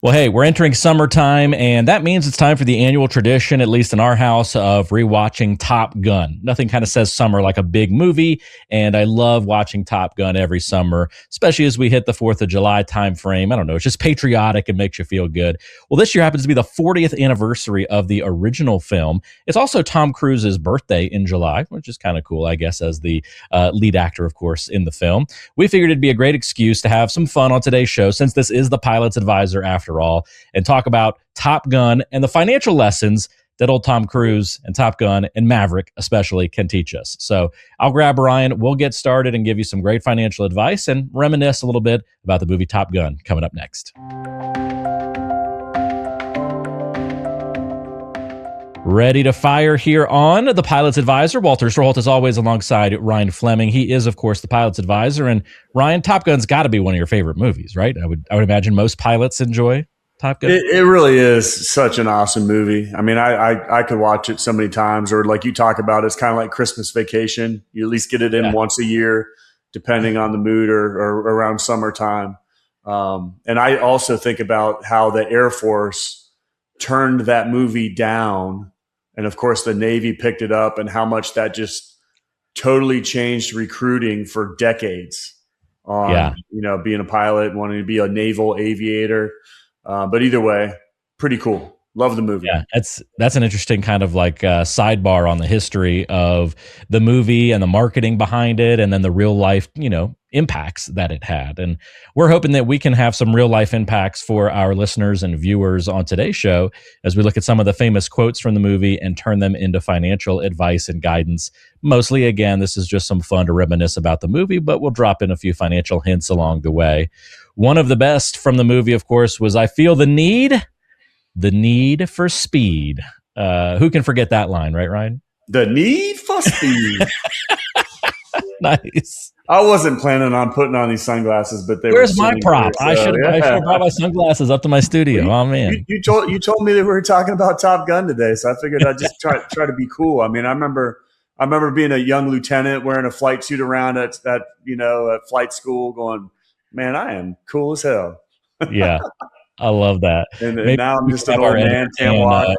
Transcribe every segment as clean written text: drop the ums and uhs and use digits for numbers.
Well, hey, we're entering summertime, and that means it's time for the annual tradition, at least in our house, of rewatching Top Gun. Nothing kind of says summer like a big movie, and I love watching Top Gun every summer, especially as we hit the 4th of July time frame. I don't know, it's just patriotic and makes you feel good. Well, this year happens to be the 40th anniversary of the original film. It's also Tom Cruise's birthday in July, which is kind of cool, I guess, as the lead actor, of course, in the film. We figured it'd be a great excuse to have some fun on today's show, since this is the Pilot's Advisor after all, and talk about Top Gun and the financial lessons that old Tom Cruise and Top Gun and Maverick especially can teach us. So I'll grab Ryan, we'll get started and give you some great financial advice and reminisce a little bit about the movie Top Gun coming up next. Ready to fire here on the Pilot's Advisor. Walter Stroholt is always alongside Ryan Fleming. He is, of course, the Pilot's Advisor. And Ryan, Top Gun's got to be one of your favorite movies, right? I would imagine most pilots enjoy Top Gun. It really is such an awesome movie. I mean, I could watch it so many times, or like you talk about, it's kind of like Christmas Vacation. You at least get it in once a year, depending on the mood or around summertime. And I also think about how the Air Force turned that movie down. And of course, the Navy picked it up, and how much that just totally changed recruiting for decades on, being a pilot, wanting to be a naval aviator. But either way, pretty cool. Love the movie. Yeah, that's an interesting kind of like sidebar on the history of the movie and the marketing behind it, and then the real life, impacts that it had. And we're hoping that we can have some real life impacts for our listeners and viewers on today's show as we look at some of the famous quotes from the movie and turn them into financial advice and guidance. Mostly, again, this is just some fun to reminisce about the movie, but we'll drop in a few financial hints along the way. One of the best from the movie, of course, was "I feel the need for speed." Who can forget that line, right, Ryan? The need for speed. Nice. I wasn't planning on putting on these sunglasses, but where's my prop? I should have brought my sunglasses up to my studio. Oh man, you told me that we were talking about Top Gun today, so I figured I'd just try to be cool. I mean, I remember being a young lieutenant wearing a flight suit around at flight school, going, "Man, I am cool as hell." Yeah. I love that. And now I'm just an old man, can't walk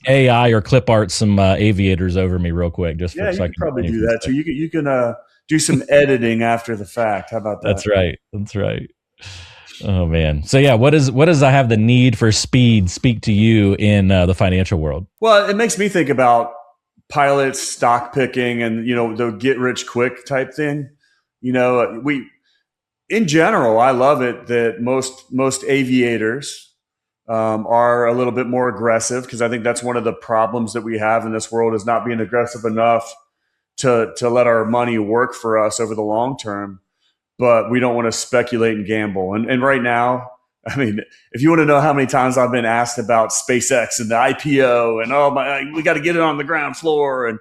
AI or clip art some aviators over me real quick. Just for you can probably do that too. You can do some editing after the fact. How about that? That's right. Oh man. So yeah, what does I have the need for speed speak to you in the financial world? Well, it makes me think about pilots, stock picking, and the get rich quick type thing. In general, I love it that most aviators are a little bit more aggressive, because I think that's one of the problems that we have in this world, is not being aggressive enough to let our money work for us over the long term. But we don't want to speculate and gamble. And right now, I mean, if you want to know how many times I've been asked about SpaceX and the IPO and we got to get it on the ground floor and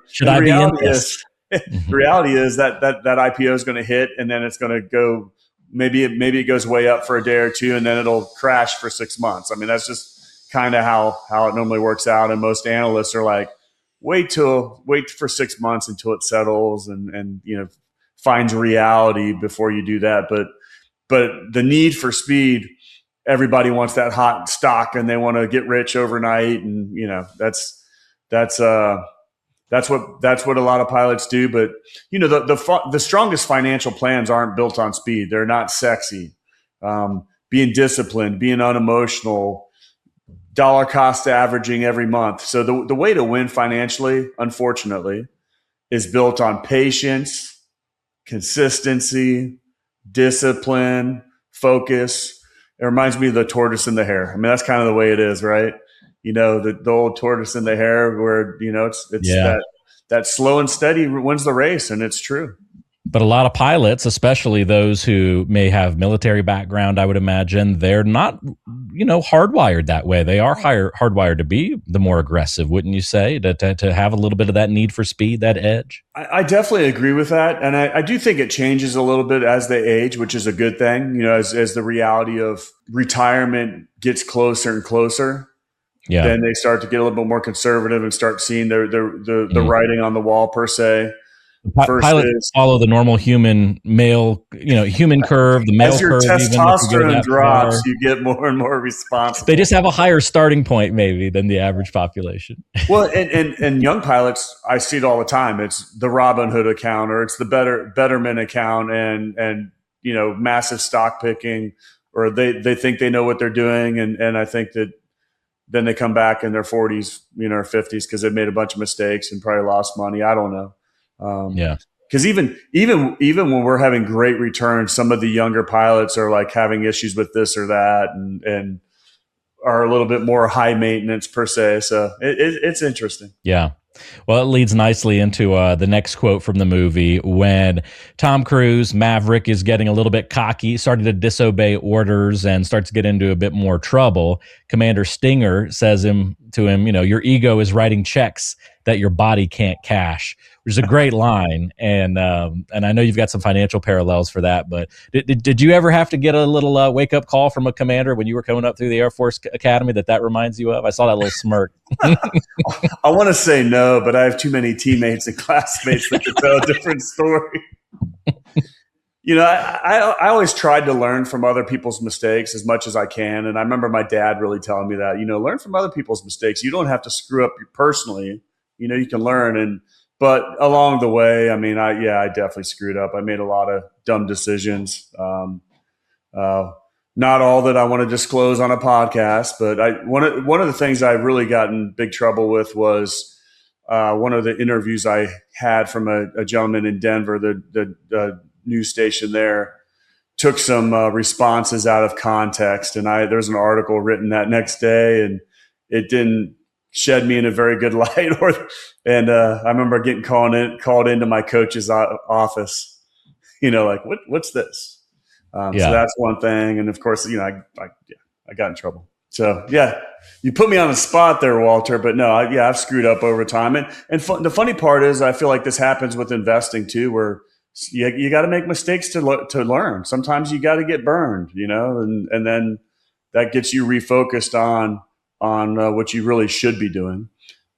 should I be in this? The reality is that IPO is going to hit, and then it's going to go. Maybe it goes way up for a day or two, and then it'll crash for 6 months. I mean, that's just kind of how it normally works out. And most analysts are like, wait for 6 months until it settles and finds reality before you do that. But the need for speed, everybody wants that hot stock, and they want to get rich overnight, and that's what a lot of pilots do. But the strongest financial plans aren't built on speed. They're not sexy. Being disciplined, being unemotional, dollar cost averaging every month. So the way to win financially, unfortunately, is built on patience, consistency, discipline, focus. It reminds me of the tortoise and the hare. I mean, that's kind of the way it is, right? The old tortoise and the hare, where it's that slow and steady wins the race, and it's true. But a lot of pilots, especially those who may have military background, I would imagine, they're not, hardwired that way. They are hardwired to be the more aggressive, wouldn't you say, to have a little bit of that need for speed, that edge? I definitely agree with that. And I do think it changes a little bit as they age, which is a good thing, as the reality of retirement gets closer and closer. Yeah. Then they start to get a little bit more conservative and start seeing the writing on the wall, per se. Pilots versus follow the normal human male, human curve, the as male your curve, even if you go testosterone that drops, far. you get more and more They just responsible. have a higher starting point, maybe, than the average population. Well, and young pilots, I see it all the time. It's the Robinhood account, or it's the Betterment account, and massive stock picking, or they think they know what they're doing, and I think that then they come back in their 40s, or 50s because they've made a bunch of mistakes and probably lost money. I don't know. Yeah. Because even when we're having great returns, some of the younger pilots are like having issues with this or that, and are a little bit more high maintenance per se. So it's interesting. Yeah. Well, it leads nicely into the next quote from the movie when Tom Cruise, Maverick, is getting a little bit cocky, starting to disobey orders, and starts to get into a bit more trouble. Commander Stinger says to him, your ego is writing checks that your body can't cash, which is a great line. And I know you've got some financial parallels for that. But did you ever have to get a little wake up call from a commander when you were coming up through the Air Force Academy that reminds you of? I saw that little smirk. I want to say no, but I have too many teammates and classmates that could tell a different story. I always tried to learn from other people's mistakes as much as I can. And I remember my dad really telling me that, learn from other people's mistakes. You don't have to screw up personally. You can learn. But along the way, I mean, I definitely screwed up. I made a lot of dumb decisions. Not all that I want to disclose on a podcast, but one of the things I really got in big trouble with was one of the interviews I had from a gentleman in Denver, the news station there, took some responses out of context, and there's an article written that next day, and it didn't shed me in a very good light. I remember getting called into my coach's office, like what's this? So that's one thing. And of course, I got in trouble. So yeah, you put me on the spot there, Walter, but no, I've screwed up over time. And the funny part is I feel like this happens with investing too, where you got to make mistakes to learn. Sometimes you got to get burned, and then that gets you refocused on what you really should be doing.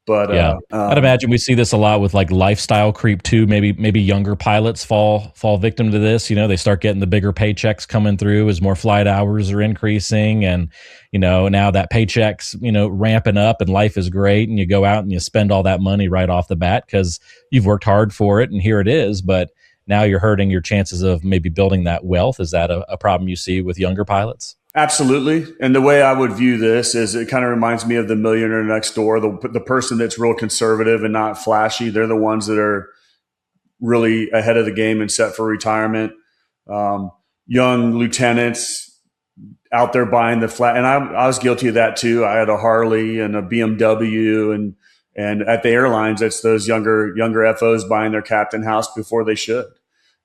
But yeah, I'd imagine we see this a lot with like lifestyle creep too. Maybe younger pilots fall victim to this. They start getting the bigger paychecks coming through as more flight hours are increasing, and now that paycheck's ramping up and life is great, and you go out and you spend all that money right off the bat because you've worked hard for it, and here it is. But now you're hurting your chances of maybe building that wealth. Is that a problem you see with younger pilots? Absolutely. And the way I would view this is it kind of reminds me of the millionaire next door, the person that's real conservative and not flashy. They're the ones that are really ahead of the game and set for retirement. Young lieutenants out there buying the flat. And I was guilty of that too. I had a Harley and a BMW, and at the airlines, it's those younger FOs buying their captain house before they should.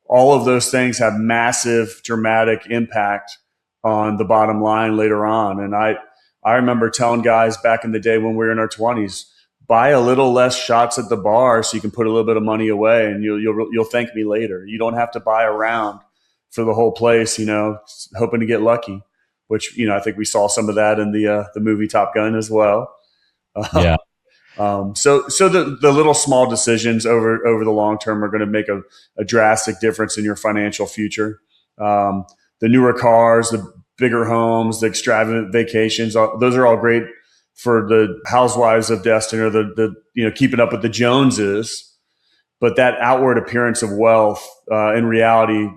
All of those things have massive, dramatic impact on the bottom line later on. And I remember telling guys back in the day when we were in our 20s, buy a little less shots at the bar so you can put a little bit of money away, and you'll thank me later. You don't have to buy a round for the whole place, hoping to get lucky, which, I think we saw some of that in the movie Top Gun as well. Yeah. So the little small decisions over the long term are going to make a drastic difference in your financial future. The newer cars, the bigger homes, the extravagant vacations, those are all great for the housewives of Destin or the keeping up with the Joneses. But that outward appearance of wealth, in reality,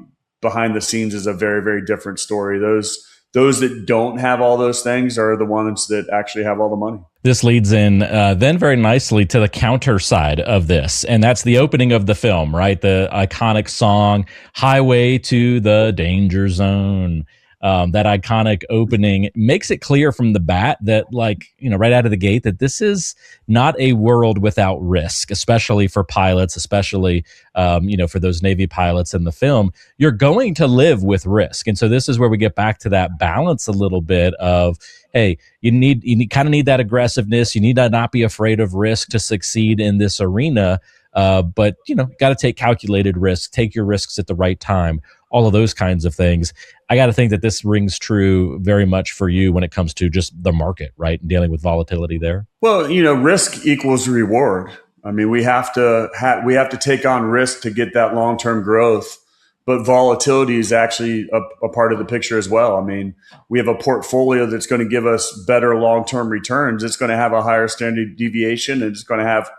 behind the scenes is a very, very different story. Those that don't have all those things are the ones that actually have all the money. This leads in then very nicely to the counter side of this, and that's the opening of the film, right? The iconic song, Highway to the Danger Zone. That iconic opening makes it clear from the bat that, right out of the gate, that this is not a world without risk, especially for pilots, especially, for those Navy pilots in the film. You're going to live with risk. And so this is where we get back to that balance a little bit of, hey, you kind of need that aggressiveness. You need to not be afraid of risk to succeed in this arena. But, got to take calculated risks, take your risks at the right time, all of those kinds of things. I got to think that this rings true very much for you when it comes to just the market, right? And dealing with volatility there. Well, risk equals reward. I mean, we have to take on risk to get that long term growth, but volatility is actually a part of the picture as well. I mean, we have a portfolio that's going to give us better long term returns. It's going to have a higher standard deviation, and it's going to have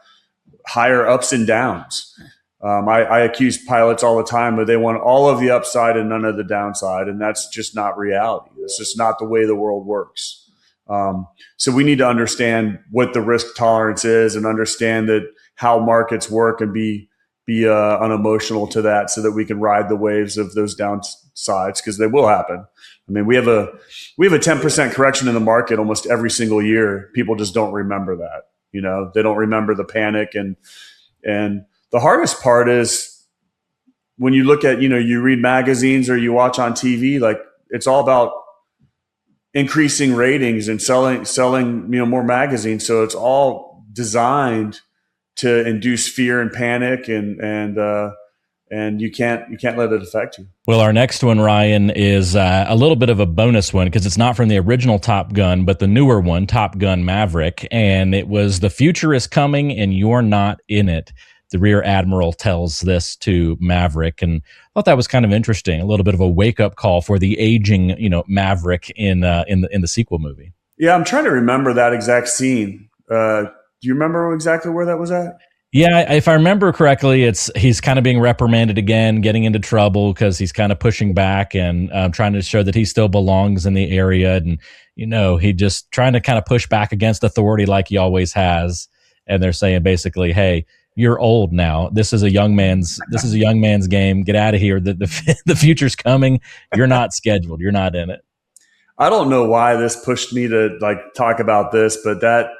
higher ups and downs. I accuse pilots all the time, but they want all of the upside and none of the downside, and that's just not reality. It's just not the way the world works. So we need to understand what the risk tolerance is and understand that how markets work and be unemotional to that, so that we can ride the waves of those downsides, because they will happen. I mean, we have a 10% correction in the market almost every single year. People just don't remember that. They don't remember the panic, and the hardest part is when you look at, you read magazines or you watch on TV, like it's all about increasing ratings and selling more magazines. So it's all designed to induce fear and panic, and you can't let it affect you. Well, our next one, Ryan, is a little bit of a bonus one because it's not from the original Top Gun, but the newer one, Top Gun Maverick. And it was "The future is coming and you're not in it." The Rear Admiral tells this to Maverick, and I thought that was kind of interesting. A little bit of a wake-up call for the aging, Maverick in the sequel movie. Yeah, I'm trying to remember that exact scene. Do you remember exactly where that was at? Yeah, if I remember correctly, he's kind of being reprimanded again, getting into trouble because he's kind of pushing back and trying to show that he still belongs in the area, and he just trying to kind of push back against authority like he always has. And they're saying basically, "Hey, you're old now. This is a young man's game. Get out of here. The future's coming. You're not scheduled. You're not in it." I don't know why this pushed me to talk about this, but that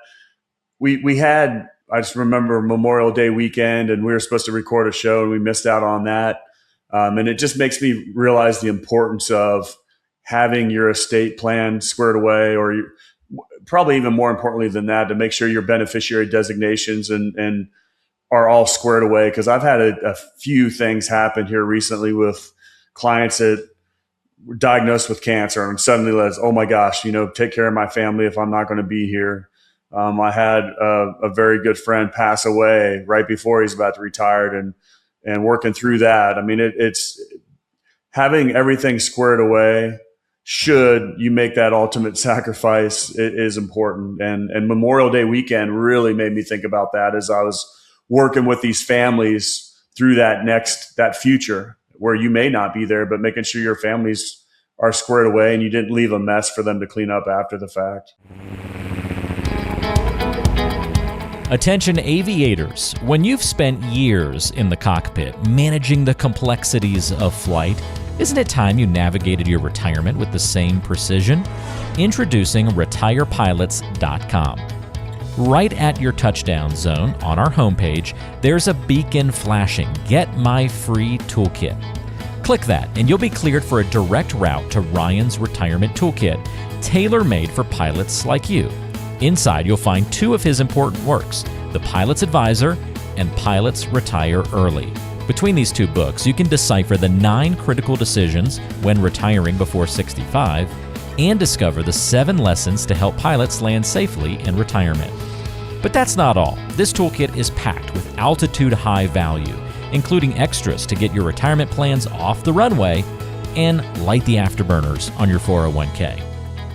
we had. I just remember Memorial Day weekend, and we were supposed to record a show, and we missed out on that. And it just makes me realize the importance of having your estate plan squared away, or probably even more importantly than that, to make sure your beneficiary designations and are all squared away. Because I've had a few things happen here recently with clients that were diagnosed with cancer, and suddenly realized, oh my gosh, take care of my family if I'm not going to be here. I had a very good friend pass away right before he's about to retire, and working through that. I mean, it's having everything squared away. Should you make that ultimate sacrifice, it is important. And Memorial Day weekend really made me think about that as I was working with these families through that future where you may not be there, but making sure your families are squared away and you didn't leave a mess for them to clean up after the fact. Attention aviators, when you've spent years in the cockpit managing the complexities of flight, isn't it time you navigated your retirement with the same precision? Introducing retirepilots.com. Right at your touchdown zone on our homepage, there's a beacon flashing, "Get my free toolkit." Click that and you'll be cleared for a direct route to Ryan's retirement toolkit, tailor-made for pilots like you. Inside, you'll find two of his important works, The Pilot's Advisor and Pilots Retire Early. Between these two books, you can decipher the 9 critical decisions when retiring before 65 and discover the 7 lessons to help pilots land safely in retirement. But that's not all. This toolkit is packed with altitude-high value, including extras to get your retirement plans off the runway and light the afterburners on your 401k.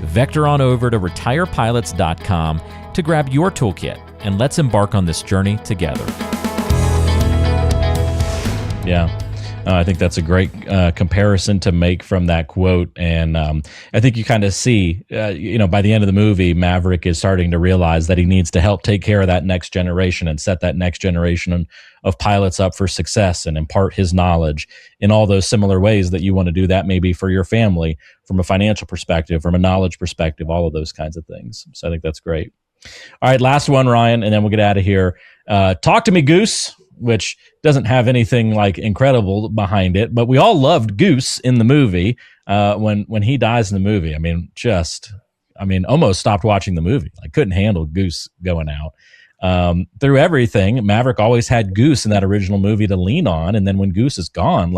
Vector on over to retirepilots.com to grab your toolkit, and let's embark on this journey together. Yeah, I think that's a great comparison to make from that quote. And I think you kind of see, by the end of the movie, Maverick is starting to realize that he needs to help take care of that next generation and set that next generation of pilots up for success and impart his knowledge in all those similar ways that you want to do that maybe for your family, from a financial perspective, from a knowledge perspective, all of those kinds of things. So I think that's great. All right, last one, Ryan, and then we'll get out of here. Talk to me, Goose, which doesn't have anything like incredible behind it, but we all loved Goose in the movie. When he dies in the movie, almost stopped watching the movie. I couldn't handle Goose going out. Through everything, Maverick always had Goose in that original movie to lean on, and then when Goose is gone,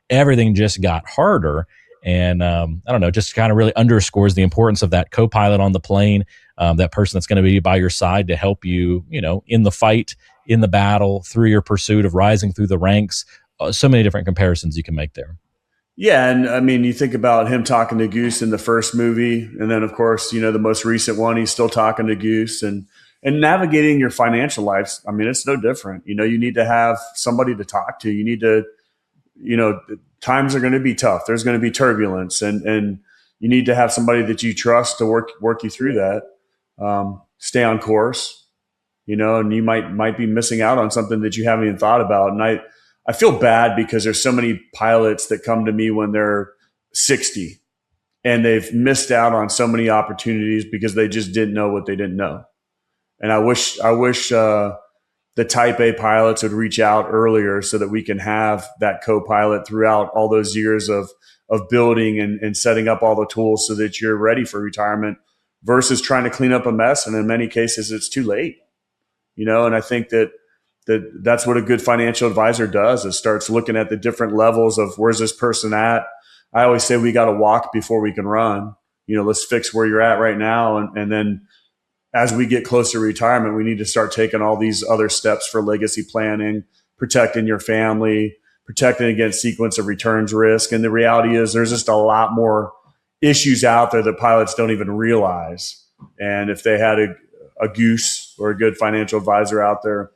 everything just got harder. And I don't know, just kind of really underscores the importance of that co-pilot on the plane. that person that's going to be by your side to help you, in the fight, in the battle, through your pursuit of rising through the ranks. So many different comparisons you can make there. Yeah, and I mean, you think about him talking to Goose in the first movie, and then of course, the most recent one, he's still talking to Goose, and navigating your financial lives. I mean, it's no different. You need to have somebody to talk to. You need to, times are going to be tough. There's going to be turbulence, and you need to have somebody that you trust to work you through that. Stay on course, and you might be missing out on something that you haven't even thought about. And I feel bad because there's so many pilots that come to me when they're 60 and they've missed out on so many opportunities because they just didn't know what they didn't know. And I wish the type A pilots would reach out earlier so that we can have that co-pilot throughout all those years of building and setting up all the tools so that you're ready for retirement versus trying to clean up a mess. And in many cases, it's too late, and I think that's what a good financial advisor does, is starts looking at the different levels of where's this person at. I always say we got to walk before we can run. Let's fix where you're at right now. And then as we get closer to retirement, we need to start taking all these other steps for legacy planning, protecting your family, protecting against sequence of returns risk. And the reality is there's just a lot more issues out there that pilots don't even realize. And if they had a Goose or a good financial advisor out there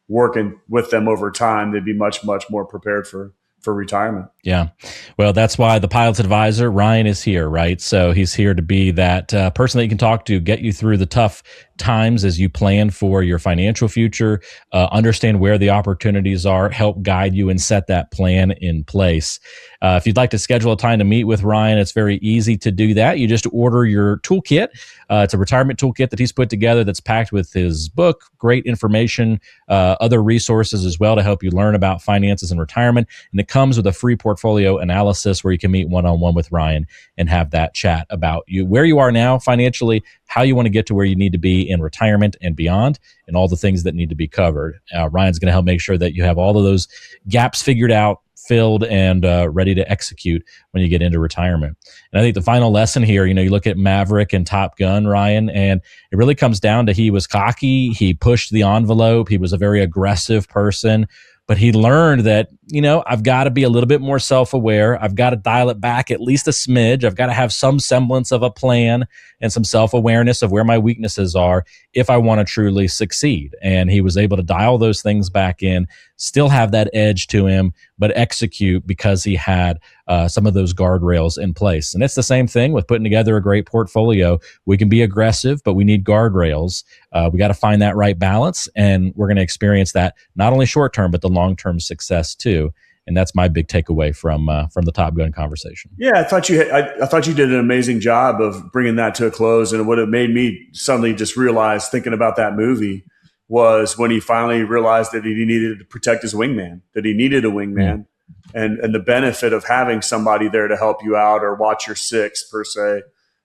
working with them over time, they'd be much, much more prepared for retirement. Yeah. Well, that's why the pilot's advisor, Ryan, is here, right? So he's here to be that person that you can talk to, get you through the tough times as you plan for your financial future, understand where the opportunities are, help guide you and set that plan in place. If you'd like to schedule a time to meet with Ryan, it's very easy to do that. You just order your toolkit. It's a retirement toolkit that he's put together that's packed with his book, great information, other resources as well to help you learn about finances and retirement. And it comes with a free portfolio analysis where you can meet one-on-one with Ryan and have that chat about where you are now financially, how you want to get to where you need to be in retirement and beyond, and all the things that need to be covered. Ryan's going to help make sure that you have all of those gaps figured out, filled, and ready to execute when you get into retirement. And I think the final lesson here, you look at Maverick and Top Gun, Ryan, and it really comes down to he was cocky, he pushed the envelope, he was a very aggressive person, but he learned that, I've got to be a little bit more self-aware. I've got to dial it back at least a smidge. I've got to have some semblance of a plan and some self-awareness of where my weaknesses are if I want to truly succeed. And he was able to dial those things back in, still have that edge to him, but execute because he had some of those guardrails in place. And it's the same thing with putting together a great portfolio. We can be aggressive, but we need guardrails. We got to find that right balance, and we're going to experience that not only short-term, but the long-term success too. And that's my big takeaway from the Top Gun conversation. Yeah, I thought you did an amazing job of bringing that to a close. And what it made me suddenly just realize, thinking about that movie, was when he finally realized that he needed to protect his wingman, that he needed a wingman, and the benefit of having somebody there to help you out or watch your six per se.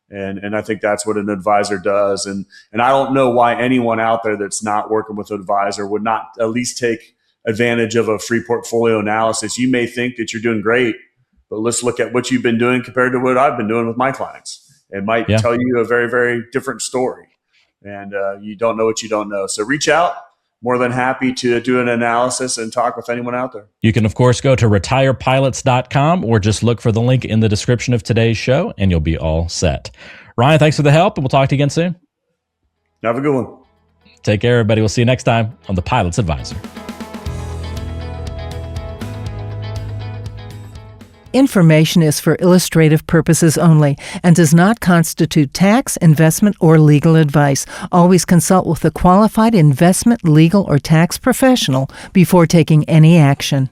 And I think that's what an advisor does. And I don't know why anyone out there that's not working with an advisor would not at least take advantage of a free portfolio analysis. You may think that you're doing great, but let's look at what you've been doing compared to what I've been doing with my clients. It might tell you a very, very different story. And you don't know what you don't know. So reach out. More than happy to do an analysis and talk with anyone out there. You can, of course, go to retirepilots.com or just look for the link in the description of today's show, and you'll be all set. Ryan, thanks for the help, and we'll talk to you again soon. Have a good one. Take care, everybody. We'll see you next time on The Pilot's Advisor. Information is for illustrative purposes only and does not constitute tax, investment, or legal advice. Always consult with a qualified investment, legal, or tax professional before taking any action.